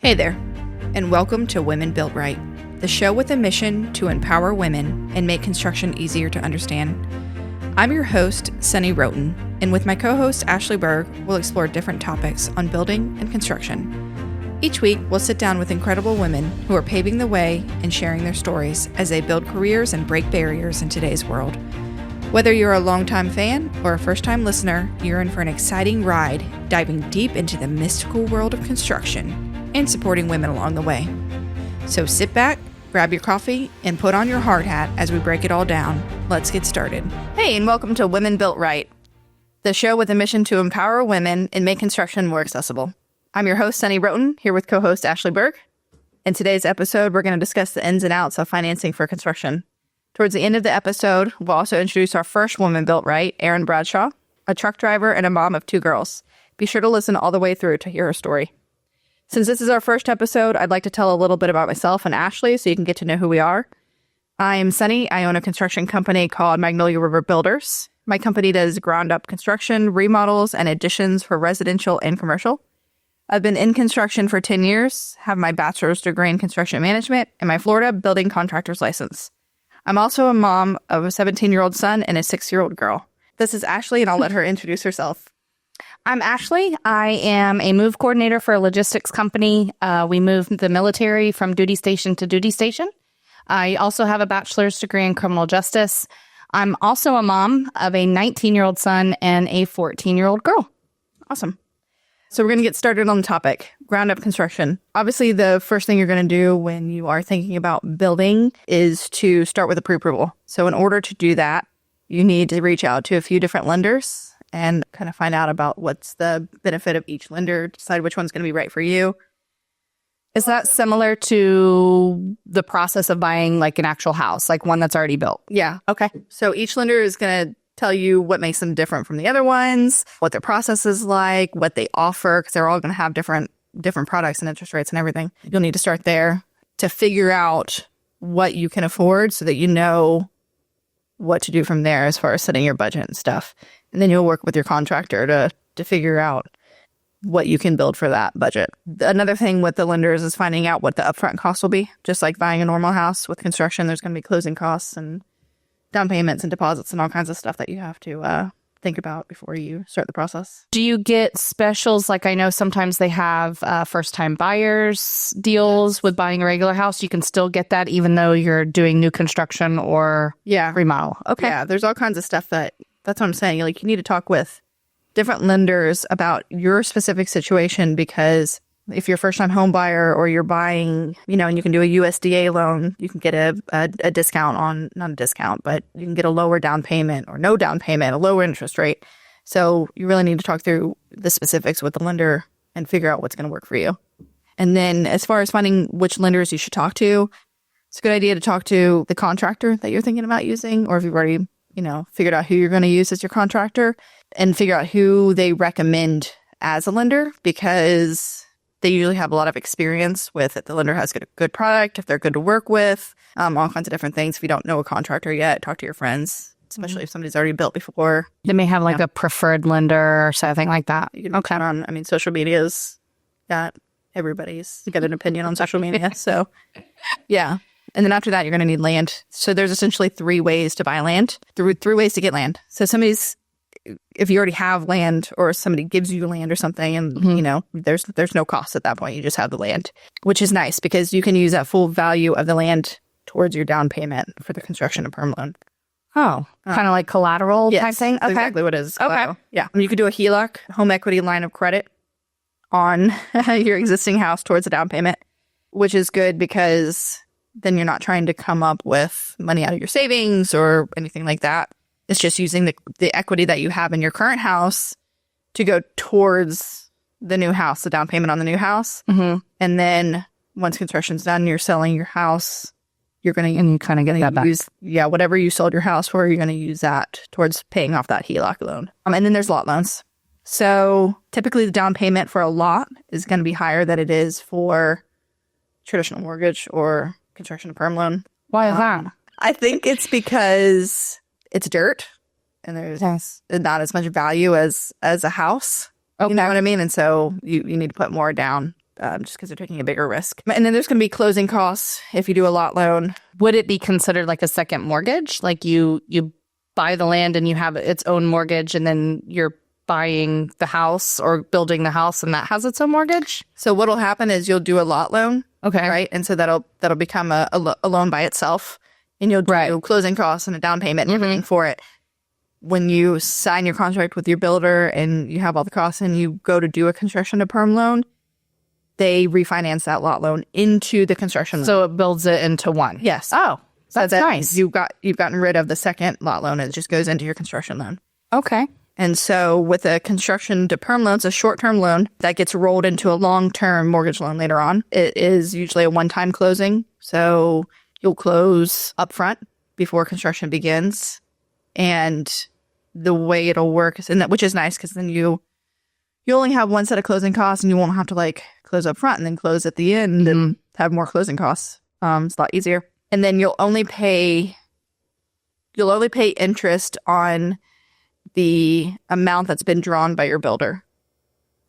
Hey there, and welcome to Women Built Right, the show with a mission to empower women and make construction easier to understand. I'm your host, Sunny Roten, and with my co-host, Ashley Berg, we'll explore different topics on building and construction. Each week, we'll sit down with incredible women who are paving the way and sharing their stories as they build careers and break barriers in today's world. Whether you're a longtime fan or a first-time listener, you're in for an exciting ride, diving deep into the mystical world of construction and supporting women along the way. So sit back, grab your coffee, and put on your hard hat as we break it all down. Let's get started. Hey, and welcome to Women Built Right, the show with a mission to empower women and make construction more accessible. I'm your host, Sunny Roten, here with co-host Ashley Berg. In today's episode, we're going to discuss the ins and outs of financing for construction. Towards the end of the episode, we'll also introduce our first woman built right, Erin Bradshaw, a truck driver and a mom of 2 girls. Be sure to listen all the way through to hear her story. Since this is our first episode, I'd like to tell a little bit about myself and Ashley so you can get to know who we are. I'm Sunny. I own a construction company called Magnolia River Builders. My company does ground-up construction, remodels, and additions for residential and commercial. I've been in construction for 10 years, have my bachelor's degree in construction management, and my Florida building contractor's license. I'm also a mom of a 17-year-old son and a 6-year-old girl. This is Ashley, and I'll let her introduce herself. I'm Ashley. I am a move coordinator for a logistics company. We move the military from duty station to duty station. I also have a bachelor's degree in criminal justice. I'm also a mom of a 19-year-old son and a 14-year-old girl. Awesome. So we're going to get started on the topic, ground-up construction. Obviously, the first thing you're going to do when you are thinking about building is to start with a pre-approval. So in order to do that, you need to reach out to a few different lenders and kind of find out about what's the benefit of each lender, decide which one's going to be right for you. Is that similar to the process of buying like an actual house, like one that's already built? Yeah. Okay. So each lender is going to tell you what makes them different from the other ones, what their process is like, what they offer, because they're all going to have different products and interest rates and everything. You'll need to start there to figure out what you can afford so that you know what to do from there as far as setting your budget and stuff. And then you'll work with your contractor to figure out what you can build for that budget. Another thing with the lenders is finding out what the upfront costs will be. Just like buying a normal house with construction, there's going to be closing costs and down payments and deposits and all kinds of stuff that you have to think about before you start the process. Do you get specials? Like I know sometimes they have first-time buyers deals with buying a regular house. You can still get that even though you're doing new construction or remodel. Okay. Yeah, there's all kinds of stuff that's what I'm saying. Like you need to talk with different lenders about your specific situation, because if you're a first-time home buyer or you're buying, and you can do a USDA loan, you can get a discount on, not a discount, but you can get a lower down payment or no down payment, a lower interest rate. So you really need to talk through the specifics with the lender and figure out what's going to work for you. And then as far as finding which lenders you should talk to, it's a good idea to talk to the contractor that you're thinking about using, or if you've already, figured out who you're going to use as your contractor, and figure out who they recommend as a lender, because they usually have a lot of experience with it. The lender has good product, if they're good to work with, all kinds of different things. If you don't know a contractor yet, talk to your friends, especially if somebody's already built before. They may have like a preferred lender or something like that. You can count on, social media's got everybody's got an opinion on social media. So, yeah. And then after that, you're going to need land. So there's essentially 3 ways to buy land, 3 ways to get land. So if you already have land or somebody gives you land or something and, there's no cost at that point. You just have the land, which is nice because you can use that full value of the land towards your down payment for the construction and perm loan. Oh, kind of like collateral type thing? That's exactly what it is. Collateral. Okay. Yeah. You could do a HELOC, home equity line of credit, on your existing house towards a down payment, which is good because then you're not trying to come up with money out of your savings or anything like that. It's just using the equity that you have in your current house to go towards the new house, the down payment on the new house. Mm-hmm. And then once construction's done, you're selling your house. You're going to and you kind of get that use back. Whatever you sold your house for, you're going to use that towards paying off that HELOC loan. And then there's lot loans. So typically the down payment for a lot is going to be higher than it is for traditional mortgage or construction and perm loan. Why is that? I think it's because it's dirt and there's not as much value as a house. Okay. You know what I mean? And so you need to put more down just because they're taking a bigger risk. And then there's going to be closing costs if you do a lot loan. Would it be considered like a second mortgage? Like you buy the land and you have its own mortgage, and then you're buying the house or building the house and that has its own mortgage? So what'll happen is you'll do a lot loan. Okay. Right. And so that'll become a loan by itself, and you'll do closing costs and a down payment and everything for it. When you sign your contract with your builder and you have all the costs and you go to do a construction to perm loan, they refinance that lot loan into the construction loan. So it builds it into one. Yes. Oh, that's nice. You've gotten rid of the second lot loan. It just goes into your construction loan. Okay. And so with a construction to perm loan, it's a short-term loan that gets rolled into a long-term mortgage loan later on. It is usually a one-time closing. So you'll close upfront before construction begins. And the way it'll work is which is nice, because then you only have one set of closing costs and you won't have to like close up front and then close at the end and have more closing costs. It's a lot easier. And then you'll only pay interest on the amount that's been drawn by your builder.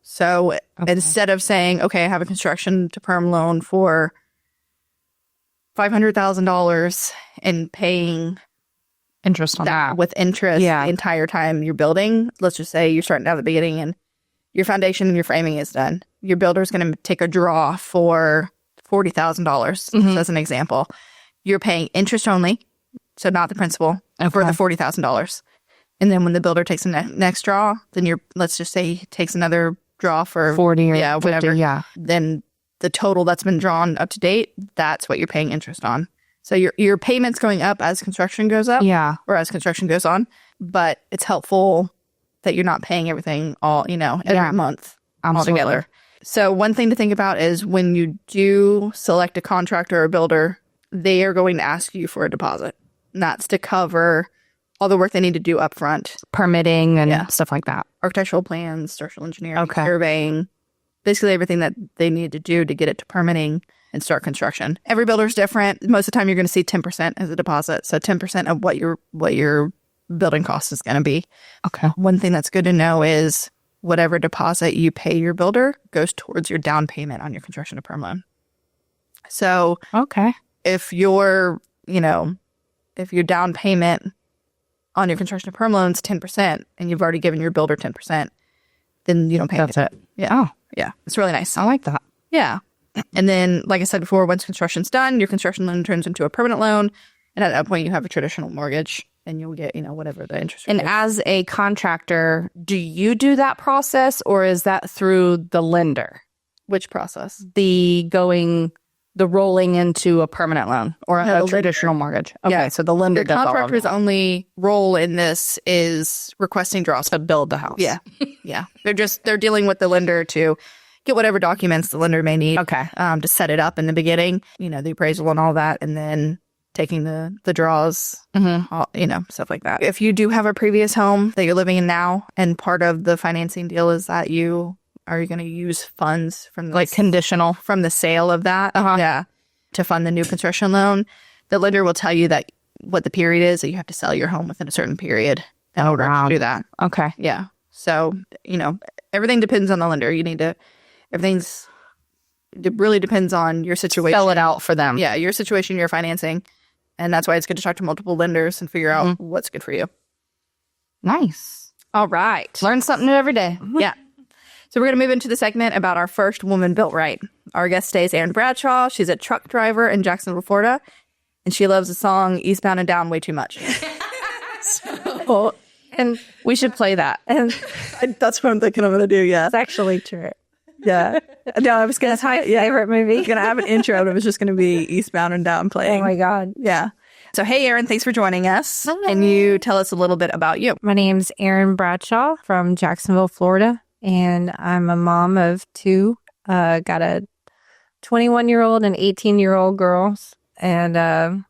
So instead of saying, okay, I have a construction to perm loan for $500,000 and paying interest on that with interest the entire time you're building, let's just say you're starting out at the beginning and your foundation and your framing is done. Your builder's going to take a draw for $40,000 as an example. You're paying interest only, so not the principal, for the $40,000. And then when the builder takes the next draw, then let's just say he takes another draw for 40 or 50, whatever. Then the total that's been drawn up to date, that's what you're paying interest on. So your payment's going up as construction goes up, or as construction goes on. But it's helpful that you're not paying everything all, every month altogether. So one thing to think about is when you do select a contractor or builder, they are going to ask you for a deposit. And that's to cover all the work they need to do up front. Permitting and stuff like that. Architectural plans, structural engineering, surveying, basically everything that they need to do to get it to permitting and start construction. Every builder is different. Most of the time you're going to see 10% as a deposit. So 10% of what your building cost is going to be. Okay. One thing that's good to know is whatever deposit you pay your builder goes towards your down payment on your construction to perm loan. So if your down payment on your construction to perm loan is 10% and you've already given your builder 10%, then you don't pay That's it. Yeah. Oh. Yeah. It's really nice. I like that. Yeah. And then, like I said before, once construction's done, your construction loan turns into a permanent loan. And at that point, you have a traditional mortgage and you'll get, whatever the interest rate is. And as a contractor, do you do that process or is that through the lender? Which process? The rolling into a permanent loan or a traditional mortgage. Okay, yeah. So the lender does all of that. Contractor's only role in this is requesting draws to build the house. Yeah. Yeah. They're dealing with the lender to get whatever documents the lender may need. Okay. To set it up in the beginning, the appraisal and all that, and then taking the draws, all, stuff like that. If you do have a previous home that you're living in now, and part of the financing deal is that you going to use funds from conditional from the sale of that, to fund the new construction loan, the lender will tell you that what the period is that you have to sell your home within a certain period in order to do that. Okay. Yeah. So, everything depends on the lender. It really depends on your situation. Spell it out for them. Yeah, your situation, your financing. And that's why it's good to talk to multiple lenders and figure out what's good for you. Nice. All right. Learn something new every day. Yeah. So we're going to move into the segment about our first woman built right. Our guest today is Erin Bradshaw. She's a truck driver in Jacksonville, Florida. And she loves the song Eastbound and Down way too much. And we should play that. And that's what I'm thinking I'm going to do, yeah. It's actually true. Yeah. No, I was going to That's my favorite movie. going to have an intro, and it was just going to be Eastbound and Down playing. Oh my God. Yeah. So, hey, Erin, thanks for joining us. Hi. Can you tell us a little bit about you? My name's Erin Bradshaw from Jacksonville, Florida, and I'm a mom of two. Got a 21-year-old and 18-year-old girls, and and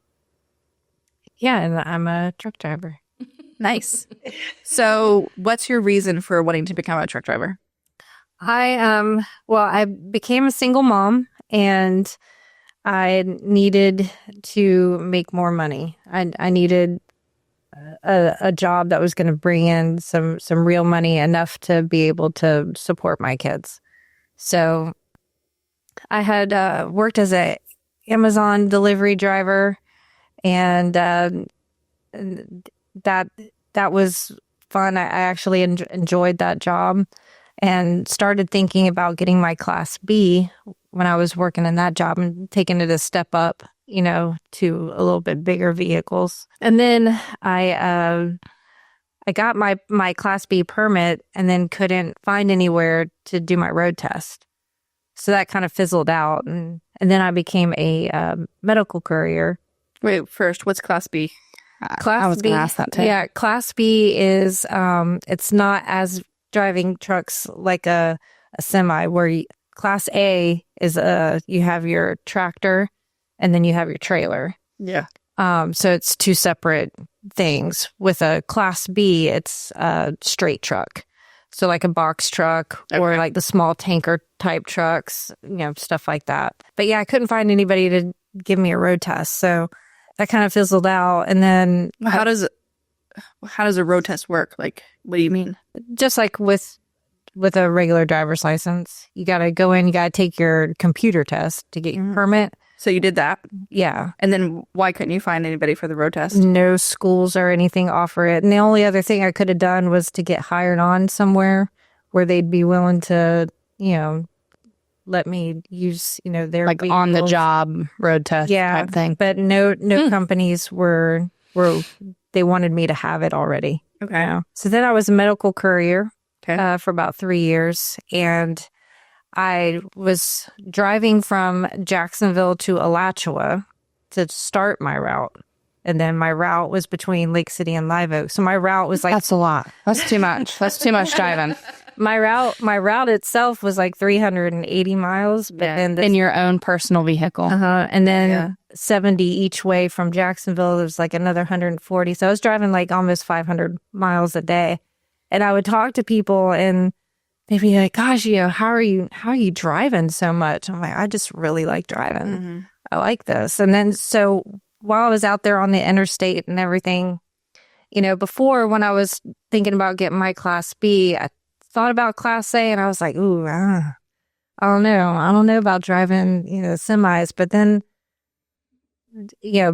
I'm a truck driver. Nice. So, what's your reason for wanting to become a truck driver? I became a single mom and I needed to make more money. I needed a job that was going to bring in some real money, enough to be able to support my kids. So I had worked as a Amazon delivery driver, and that was fun. I actually enjoyed that job, and started thinking about getting my Class B when I was working in that job and taking it a step up, to a little bit bigger vehicles. And then I got my Class B permit, and then couldn't find anywhere to do my road test. So that kind of fizzled out. And then I became a medical courier. Wait, first, what's Class B? I was going to ask that too. Yeah, Class B is, it's not as driving trucks like a semi, where Class A is, you have your tractor and then you have your trailer. Yeah. So it's two separate things. With a Class B, it's a straight truck. So like a box truck, or like the small tanker type trucks, stuff like that. But yeah, I couldn't find anybody to give me a road test. So that kind of fizzled out. And then how does a road test work? Like, what do you mean? Just like with a regular driver's license, you got to go in, you got to take your computer test to get your permit. So you did that? Yeah. And then why couldn't you find anybody for the road test? No schools or anything offer it. And the only other thing I could have done was to get hired on somewhere where they'd be willing to, let me use, their like vehicles. on the job road test type thing. But no companies were they wanted me to have it already. Okay. So then I was a medical courier for about 3 years, and I was driving from Jacksonville to Alachua to start my route. And then my route was between Lake City and Live Oak. So my route was like... That's a lot. That's too much. That's too much driving. My route itself was like 380 miles. But then in your own personal vehicle. And then 70 each way from Jacksonville. It was like another 140. So I was driving like almost 500 miles a day. And I would talk to people, and they'd be like, gosh, how are you driving so much? I'm like, I just really like driving. Mm-hmm. I like this. And then, so while I was out there on the interstate and everything, before, when I was thinking about getting my Class B, I thought about Class A, and I was like, ooh, I don't know. I don't know about driving, semis. But then,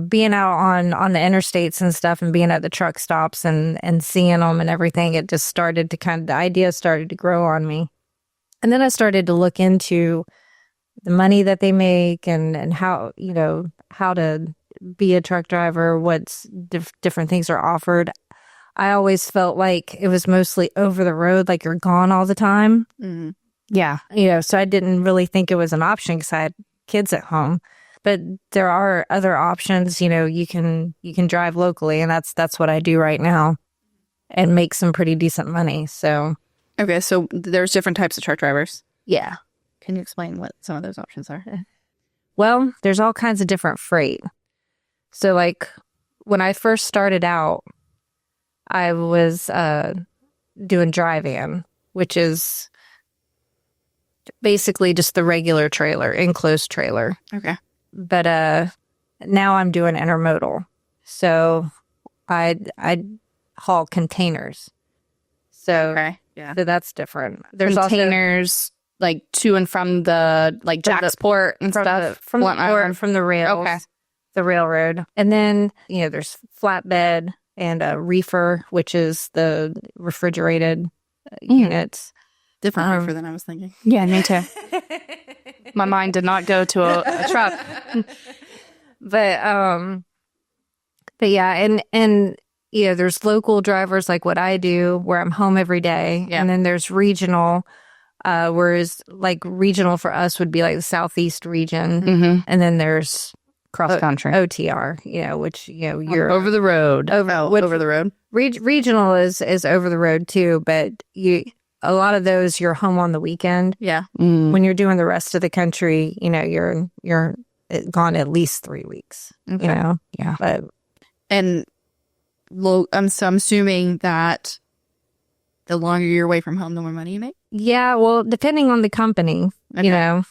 being out on the interstates and stuff, and being at the truck stops and seeing them and everything, it just started to the idea started to grow on me. And then I started to look into the money that they make, and how, how to be a truck driver, what different things are offered. I always felt like it was mostly over the road, like you're gone all the time. Mm-hmm. Yeah. So I didn't really think it was an option because I had kids at home. But there are other options. You can drive locally, and that's what I do right now, and make some pretty decent money. So okay, so there's different types of truck drivers. Yeah. Can you explain what some of those options are? Well, there's all kinds of different freight. So like when I first started out, I was doing dry van, which is basically just the regular trailer, enclosed trailer. Okay. But now I'm doing intermodal. So I haul containers. So, so that's different. There's containers like to and from the Jacksport and stuff. From the rails. Okay. The railroad. And then, there's flatbed and a reefer, which is the refrigerated units. Different reefer than I was thinking. Yeah, me too. My mind did not go to a truck. But yeah, and there's local drivers like what I do, where I'm home every day. Yeah. And then there's regional, whereas like regional for us would be like the Southeast region. Mm-hmm. And then there's cross country, OTR, which, you're over the road. Over the road. Regional is over the road too, but a lot of those you're home on the weekend. Yeah. Mm. When you're doing the rest of the country, you're gone at least 3 weeks. Okay. Yeah. But and I'm assuming that the longer you're away from home, the more money you make. yeah, well, depending on the company, Okay.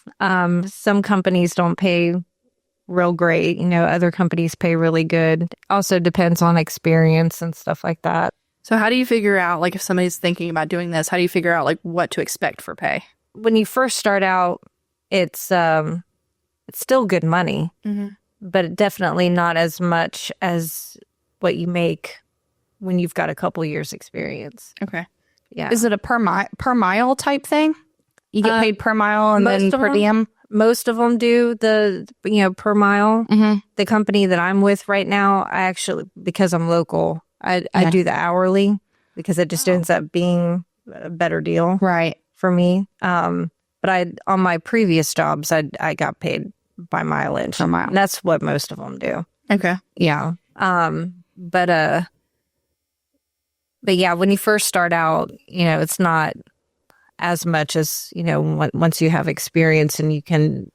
Some companies don't pay real great. Other companies pay really good. Also depends on experience and stuff like that. So how do you figure out, like, if somebody's thinking about doing this, how do you figure out, like, what to expect for pay? When you first start out, it's still good money, Mm-hmm. but definitely not as much as what you make when you've got a couple years experience. Okay. Yeah. Is it a per mile type thing? You get paid per mile and most then of per them- diem? Most of them do per mile. Mm-hmm. The company that I'm with right now, I actually, because I'm local, I do the hourly because it just ends up being a better deal Right. for me. But on my previous jobs, I got paid by mileage. Per mile. And that's what most of them do. Okay. Yeah. But yeah, when you first start out, it's not as much as, once you have experience and you can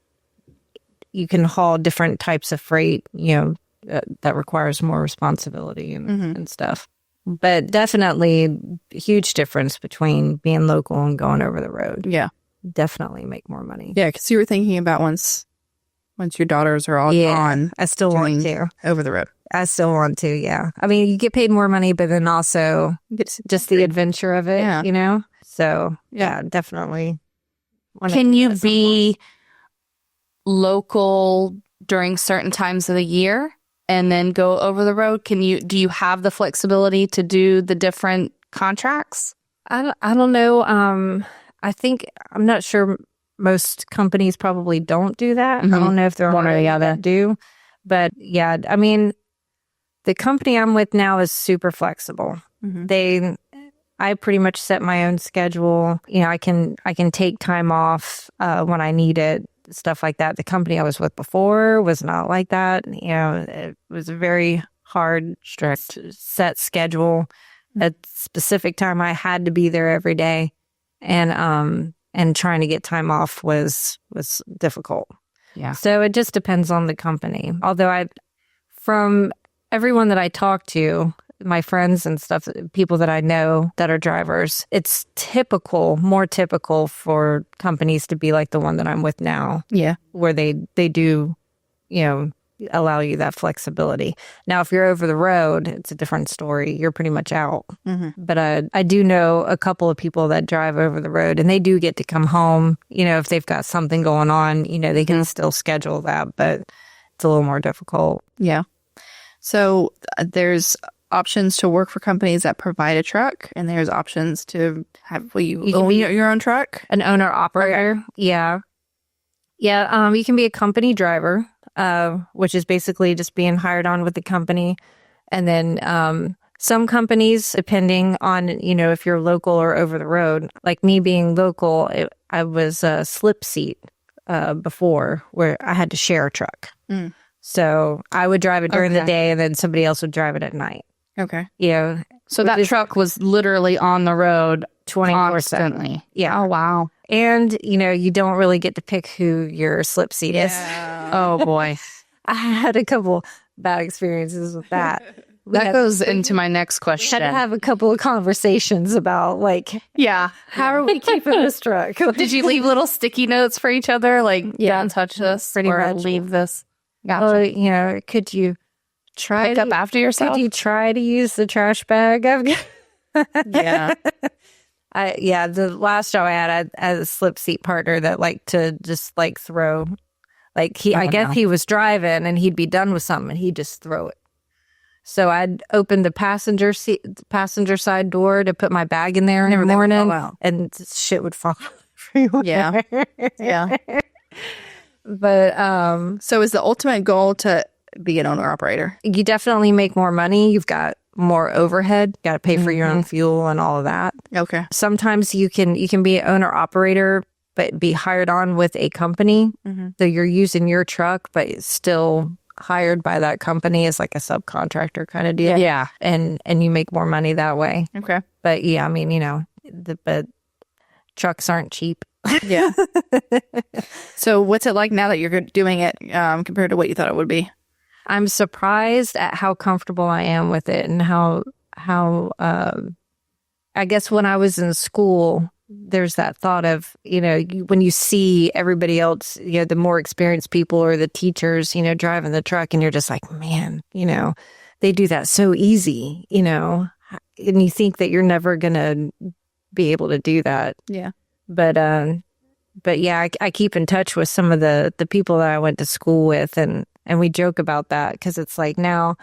haul different types of freight, that requires more responsibility and stuff. But definitely huge difference between being local and going over the road. Yeah. Definitely make more money. Yeah, because you were thinking about once your daughters are all gone, I still want doing to. over the road. I still want to, yeah. I mean, you get paid more money, but then also just the adventure of it, Yeah. So, yeah, definitely. Can you be local during certain times of the year and then go over the road? Do you have the flexibility to do the different contracts? I don't know. I'm not sure most companies probably don't do that. Mhm. I don't know if they're One or the other. that do. But yeah, I mean, the company I'm with now is super flexible. Mhm. I pretty much set my own schedule. I can take time off when I need it, stuff like that. The company I was with before was not like that. It was a very hard, strict, set schedule. At specific time, I had to be there every day, and trying to get time off was difficult. Yeah. So it just depends on the company. Although from everyone that I talk to, my friends and stuff, people that I know that are drivers, it's more typical for companies to be like the one that I'm with now. Yeah. Where they do, allow you that flexibility. Now, if you're over the road, it's a different story. You're pretty much out. Mm-hmm. But I do know a couple of people that drive over the road, and they do get to come home. If they've got something going on, they can still schedule that, but it's a little more difficult. Yeah. So there's options to work for companies that provide a truck, and there's options to have you own your own truck. An owner operator. Yeah. Yeah. You can be a company driver, which is basically just being hired on with the company. And then some companies, depending on, if you're local or over the road, like me being local, I was a slip seat before where I had to share a truck. Mm. So I would drive it during the day and then somebody else would drive it at night. Okay. So that truck was literally on the road 24/7. constantly. Yeah. Oh, wow. And, you don't really get to pick who your slip seat is. Oh, boy. I had a couple bad experiences with that. That goes into my next We question. had to have a couple of conversations about, Yeah. how are we keeping this truck? Did you leave little sticky notes for each other? Like, don't touch this pretty or much. leave this? Gotcha. Well, could you try Pick up after yourself? Could you try to use the trash bag? Yeah. The last job I had a slip seat partner that liked to just throw, I guess he was driving and he'd be done with something and he'd just throw it. So I'd open the passenger side door to put my bag in there in the morning, and shit would fall everywhere. Yeah. Yeah. But So is the ultimate goal to be an owner operator? you definitely make more money. You've got more overhead. Got to pay for your own fuel and all of that. Okay. Sometimes you can be an owner operator, but be hired on with a company. Mm-hmm. So you're using your truck, but it's still hired by that company as like a subcontractor kind of deal. Yeah. And you make more money that way. Okay. But yeah, I mean, but trucks aren't cheap. Yeah. So what's it like now that you're doing it compared to what you thought it would be? I'm surprised at how comfortable I am with it and how I guess when I was in school, there's that thought of, when you see everybody else, the more experienced people or the teachers, driving the truck, and you're just like, man, they do that so easy, and you think that you're never going to be able to do that. Yeah. But but yeah, I keep in touch with some of the people that I went to school with, and we joke about that because it's like now,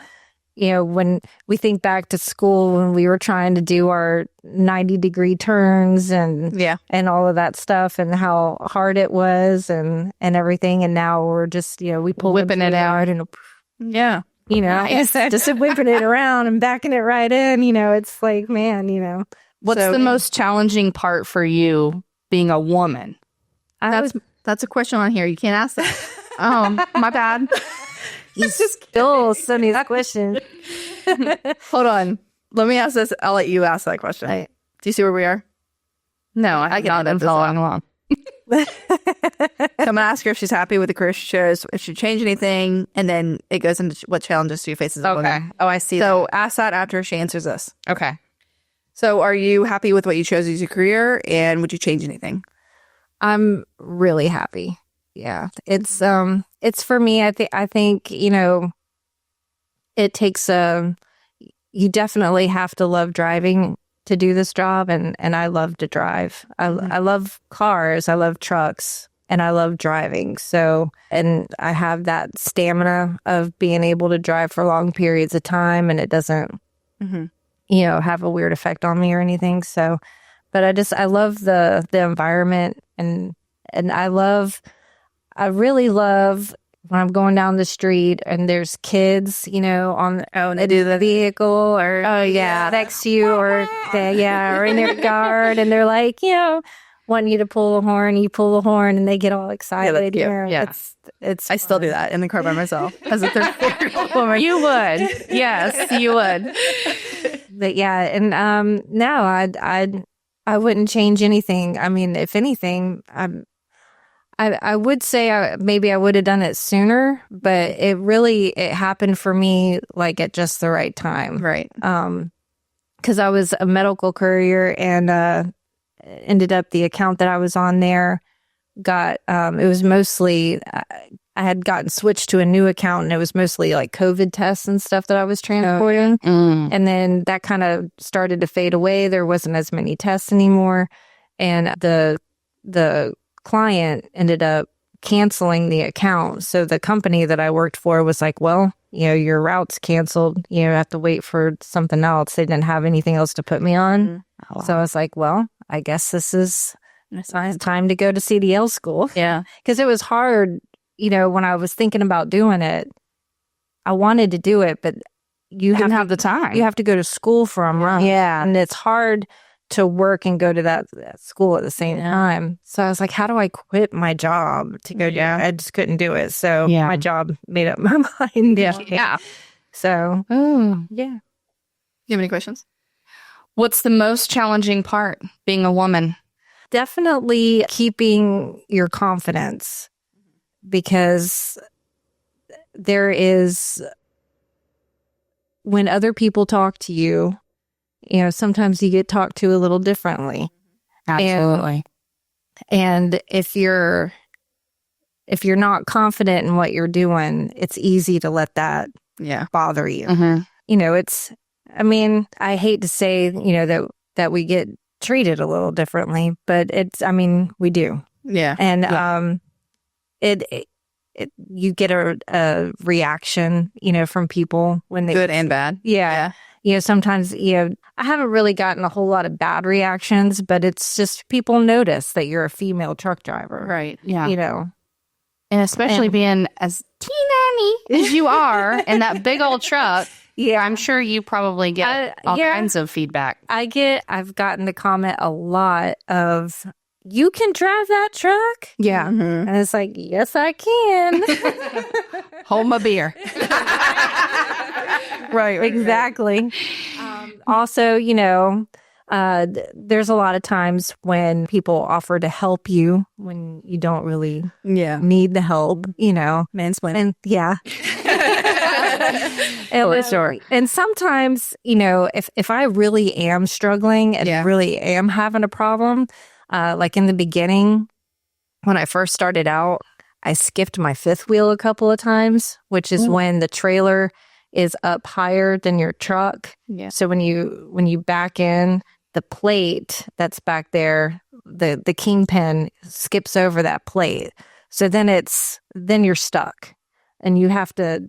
when we think back to school when we were trying to do our 90-degree turns and all of that stuff and how hard it was and everything. And now we're just, we pull whipping it out and nice. just whipping it around and backing it right in, it's like, man, What's the most challenging part for you being a woman? That's a question on here. You can't ask that. Oh, my bad. He's just still Sunny's question. Hold on. Let me ask this. I'll let you ask that question. Do you see where we are? No, I can not following along. So I'm going to ask her if she's happy with the career she chose, if she changed anything, and then it goes into what challenges do you face as a woman. Oh, I see. So ask that after she answers this. Okay. So are you happy with what you chose as your career, and would you change anything? I'm really happy. Yeah. It's for me, I think, it takes you definitely have to love driving to do this job. And I love to drive. I love cars. I love trucks and I love driving. So, and I have that stamina of being able to drive for long periods of time and it doesn't, have a weird effect on me or anything. So, but I love the environment and I really love when I'm going down the street and there's kids, on the vehicle or next to you or or in their yard and they're like, want you to pull the horn, you pull the horn and they get all excited. It's I still do that in the car by myself as a 34-year-old woman. You would. Yes, you would. But yeah, and no, I wouldn't change anything. I mean, if anything, I would say maybe I would have done it sooner, but it happened for me like at just the right time. Right. Because I was a medical courier and ended up the account that I was on there it was mostly, I had gotten switched to a new account and it was mostly like COVID tests and stuff that I was transporting. And then that kind of started to fade away. There wasn't as many tests anymore. And the client ended up canceling the account. So the company that I worked for was like, well, your route's canceled. You have to wait for something else. They didn't have anything else to put me on. So I was like, well, I guess this is time to go to CDL school. Yeah. Because it was hard, when I was thinking about doing it, I wanted to do it, but you didn't have the time. You have to go to school for them, right? Yeah. And it's hard to work and go to that school at the same time. So I was like, how do I quit my job to go do it? I just couldn't do it. So my job made up my mind. Yeah. So, Do you have any questions? What's the most challenging part being a woman? Definitely keeping your confidence because there is, when other people talk to you, sometimes you get talked to a little differently. Absolutely. And if you're not confident in what you're doing, it's easy to let that bother you. I hate to say, that we get treated a little differently, but we do. Yeah. And you get a reaction, from people when they good and bad. Yeah. Sometimes, I haven't really gotten a whole lot of bad reactions, but it's just people notice that you're a female truck driver. Right. Yeah. And especially being as teeny as you are in that big old truck. Yeah. I'm sure you probably get all kinds of feedback. I've gotten the comment a lot of, you can drive that truck? Yeah. And it's like, yes, I can. Hold my beer. Right. Exactly. Also, there's a lot of times when people offer to help you when you don't really need the help, Mansplaining. And sure. And sometimes, if I really am struggling and really am having a problem, like in the beginning, when I first started out, I skipped my fifth wheel a couple of times, which is when the trailer is up higher than your truck. Yeah. So when you back in, the plate that's back there the kingpin skips over that plate. So then you're stuck, and you have to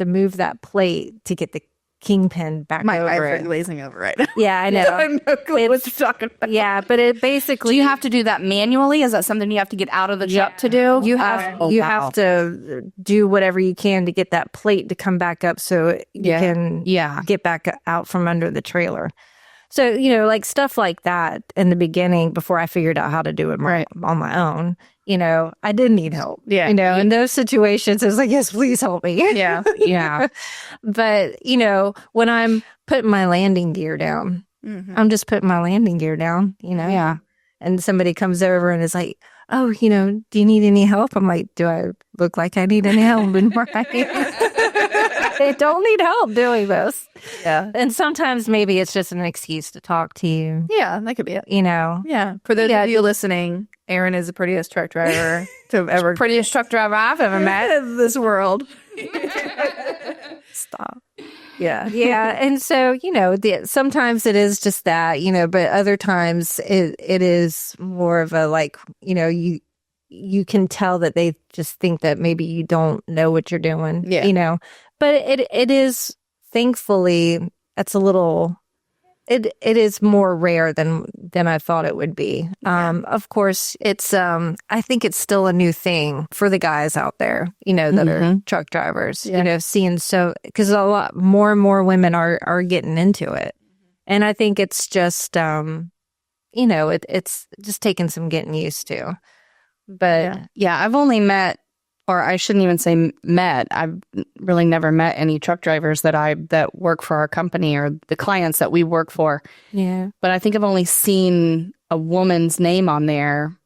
move that plate to get the kingpin back My over eyes it. are glazing over right now. Yeah, I know. I have no clue what you're talking about. Yeah, but it basically Do you have to do that manually? Is that something you have to get out of the truck to do? you have to do whatever you can to get that plate to come back up so you can get back out from under the trailer. So, like stuff like that in the beginning before I figured out how to do it on my own, I did need help. Yeah. In those situations, I was like, yes, please help me. Yeah. Yeah. But, when I'm putting my landing gear down, I'm just putting my landing gear down, Yeah. and somebody comes over and is like, oh, do you need any help? I'm like, do I look like I need any help? I don't need help doing this. Yeah. And sometimes maybe it's just an excuse to talk to you. Yeah, that could be it. Yeah. For those of you listening, Erin is the prettiest truck driver to have ever Prettiest truck driver I've ever met. in this world. Stop. Yeah. Yeah. And so, sometimes it is just that, but other times it is more of a like, you can tell that they just think that maybe you don't know what you're doing, but it is, thankfully, it's a little, it is more rare than I thought it would be. Of course, it's, I think it's still a new thing for the guys out there, that are truck drivers, seeing because a lot more and more women are getting into it. And I think it's just, it's just taking some getting used to. But yeah, I've only met, or I shouldn't even say met. I've really never met any truck drivers that work for our company or the clients that we work for. yeah. But I think I've only seen a woman's name on there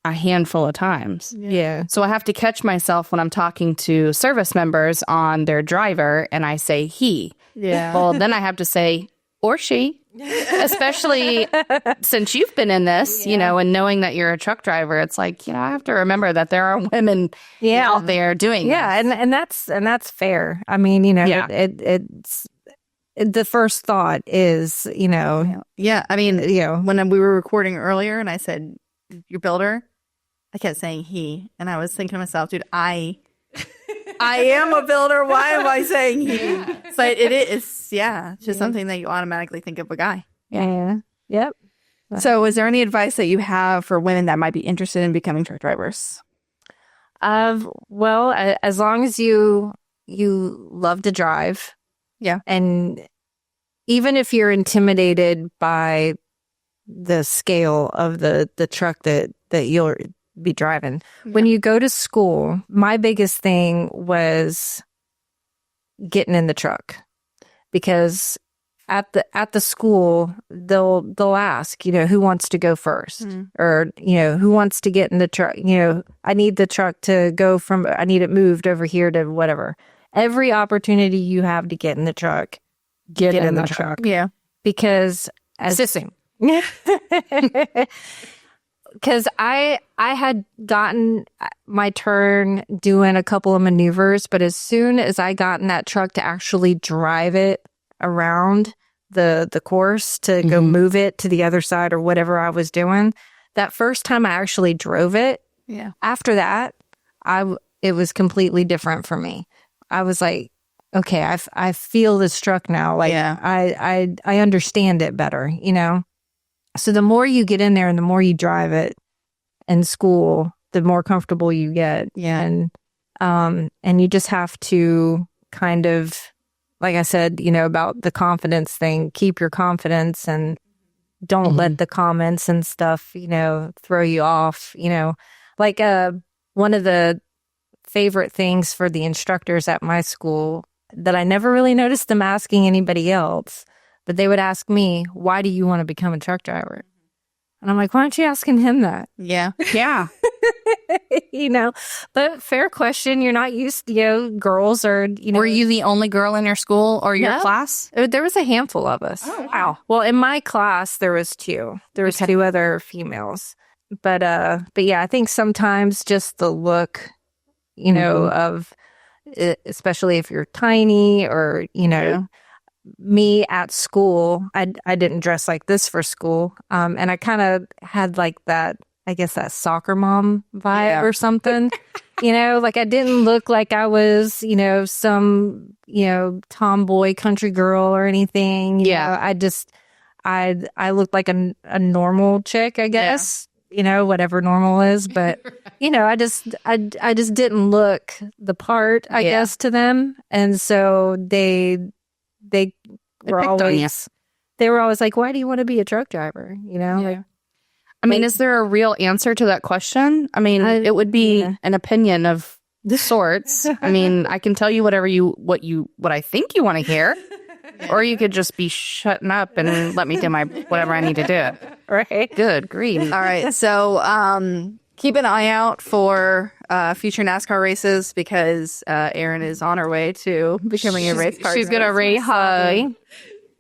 a handful of times. Yeah. So I have to catch myself when I'm talking to service members on their driver and I say he. Yeah. Well, then I have to say, or she. Especially since you've been in this, and knowing that you're a truck driver, it's like, I have to remember that there are women out there doing this. And that's fair. I mean, it's the first thought is, Yeah. I mean, when we were recording earlier and I said, your builder, I kept saying he. And I was thinking to myself, dude, I am a builder. Why am I saying he? But it is, it's just something that you automatically think of a guy. Yeah. Yep. So is there any advice that you have for women that might be interested in becoming truck drivers? Well, as long as you love to drive. Yeah. And even if you're intimidated by the scale of the truck that you'll be driving. When you go to school, my biggest thing was getting in the truck, because at the school they'll ask, who wants to go first, or who wants to get in the truck. I need the truck to go I need it moved over here to whatever. Every opportunity you have to get in the truck, get in the truck. Yeah, because sissing. Because I had gotten my turn doing a couple of maneuvers, but as soon as I got in that truck to actually drive it around the course to go move it to the other side or whatever I was doing, that first time I actually drove it, after that, it was completely different for me. I was like, okay, I feel this truck now. Like I understand it better, So the more you get in there and the more you drive it in school, the more comfortable you get. Yeah. And you just have to kind of, like I said, about the confidence thing, keep your confidence and don't let the comments and stuff, throw you off, Like one of the favorite things for the instructors at my school that I never really noticed them asking anybody else, but they would ask me, why do you want to become a truck driver? And I'm like, why aren't you asking him that? Yeah. Yeah. But fair question. You're not used to, girls or, Were you the only girl in your school or your No. class? There was a handful of us. Oh, wow. Well, in my class, there was two. There was two other females. But yeah, I think sometimes just the look, of, especially if you're tiny or, me at school, I didn't dress like this for school. And I kind of had like that, I guess that soccer mom vibe or something, like I didn't look like I was, some, tomboy country girl or anything. You know, I looked like a normal chick, I guess, whatever normal is. But, I just didn't look the part, I guess, to them. And so they were always like, why do you want to be a truck driver? Yeah. I mean, is there a real answer to that question? I mean, it would be an opinion of sorts. I mean, I can tell you what I think you want to hear, or you could just be shutting up and let me do whatever I need to do. Right. Good grief. All right. So keep an eye out for future NASCAR races because Erin is on her way to becoming a race car. She's going to race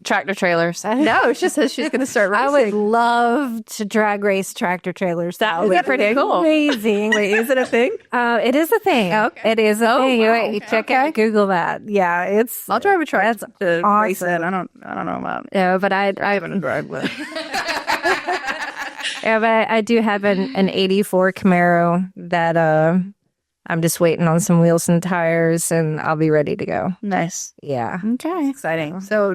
tractor trailers. No, she says she's going to start racing. I would love to drag race tractor trailers. That would be pretty cool. Amazing. Wait, is it a thing? It is a thing. Okay. It is a thing. Wow. Wait, check out, Google that. Yeah, I'll drive a truck to awesome. race it. I don't know about it. Yeah, but I haven't driven one. Yeah, but I do have an 84 Camaro that I'm just waiting on some wheels and tires, and I'll be ready to go. Nice. Yeah. Okay. Exciting. So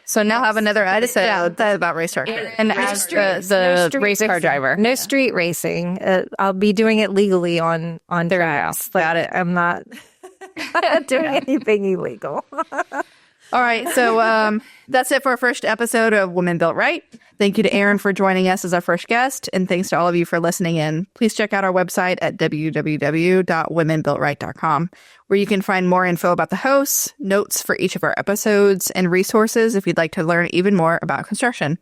so now have another episode that's about race truck. And ask the race car driver. No street racing. I'll be doing it legally on tracks. Got it. I'm not doing anything illegal. All right. So that's it for our first episode of Women Built Right. Thank you to Erin for joining us as our first guest. And thanks to all of you for listening in. Please check out our website at www.womenbuiltright.com, where you can find more info about the hosts, notes for each of our episodes, and resources if you'd like to learn even more about construction.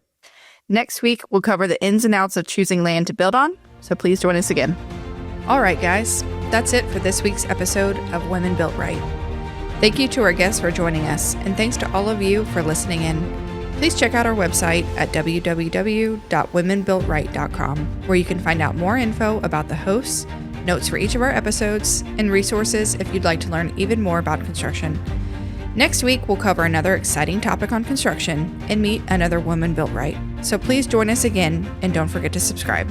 Next week, we'll cover the ins and outs of choosing land to build on. So please join us again. All right, guys. That's it for this week's episode of Women Built Right. Thank you to our guests for joining us, and thanks to all of you for listening in. Please check out our website at www.womenbuiltright.com, where you can find out more info about the hosts, notes for each of our episodes, and resources if you'd like to learn even more about construction. Next week, we'll cover another exciting topic on construction and meet another woman built right. So please join us again, and don't forget to subscribe.